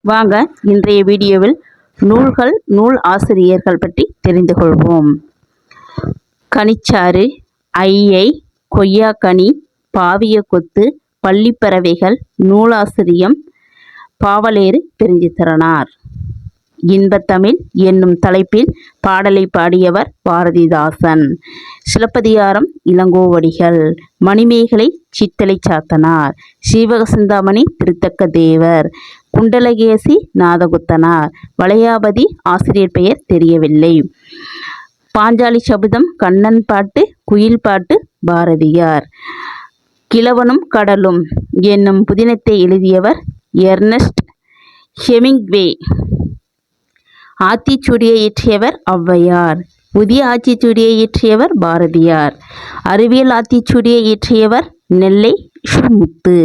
வாங்க இன்றைய வீடியோவில் நூல்கள், நூல் ஆசிரியர்கள் பற்றி தெரிந்து கொள்வோம். கனிச்சாறு, ஐயை, கொய்யாக்கனி, பாவிய கொத்து, பள்ளிப்பறவைகள், நூலாசிரியம், பாவலேறு பெருஞ்சித்திரனார். இன்பத்தமிழ் என்னும் தலைப்பில் பாடலை பாடியவர் பாரதிதாசன். சிலப்பதிகாரம் இளங்கோவடிகள். மணிமேகலை சித்தலை சாத்தனார். சீவகசிந்தாமணி திருத்தக்க தேவர். குண்டலகேசி நாதகுத்தனார். வளையாபதி ஆசிரியர் பெயர் தெரியவில்லை. பாஞ்சாலி சபதம், கண்ணன் பாட்டு, குயில் பாட்டு பாரதியார். கிழவனும் கடலும் என்னும் புதினத்தை எழுதியவர் எர்னஸ்ட் ஹெமிங்வே. ஆத்திச்சூடியை இயற்றியவர் ஔவையார். புதிய ஆத்திச்சூடியை இயற்றியவர் பாரதியார். அறிவியல் ஆத்திச்சூடியை இயற்றியவர் நெல்லை சுமுத்து.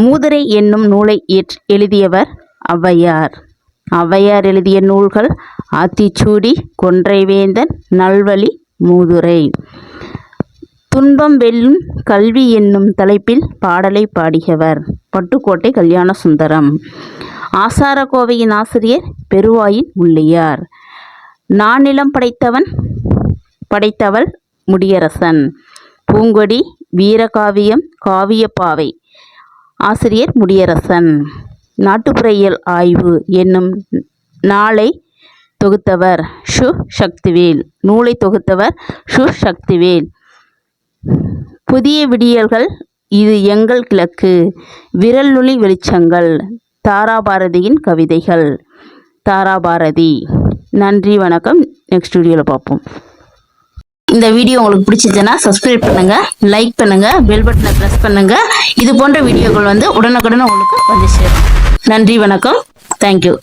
மூதுரை என்னும் நூலை எழுதியவர் ஔவையார். ஔவையார் எழுதிய நூல்கள் ஆத்திச்சூடி, கொன்றைவேந்தன், நல்வழி, மூதுரை. துன்பம் வெல்லும் கல்வி என்னும் தலைப்பில் பாடலை பாடியவர் பட்டுக்கோட்டை கல்யாண சுந்தரம். ஆசாரக்கோவையின் ஆசிரியர் பெருவாயின் முள்ளியார். நானிலம் படைத்தவள் முடியரசன். பூங்கொடி, வீரகாவியம், காவியப்பாவை ஆசிரியர் முடியரசன். நாட்டுப்புற இயல் ஆய்வு என்னும் நாளை தொகுத்தவர் சு. சக்திவேல். நூலை தொகுத்தவர் சு. சக்திவேல். புதிய விடியல்கள், இது எங்கள் கிழக்கு, விரல் நுனி வெளிச்சங்கள், தாராபாரதியின் கவிதைகள். தாராபாரதி. நன்றி, வணக்கம். நெக்ஸ்ட் வீடியோவில் பார்ப்போம். இந்த வீடியோ உங்களுக்கு பிடிச்சிச்சுன்னா சப்ஸ்கிரைப் பண்ணுங்க, லைக் பண்ணுங்க, பெல் பட்டனை ப்ரெஸ் பண்ணுங்க. இது போன்ற வீடியோக்கள் உடனுக்குடன் உங்களுக்கு வந்து சேரும். நன்றி, வணக்கம். தேங்க்யூ.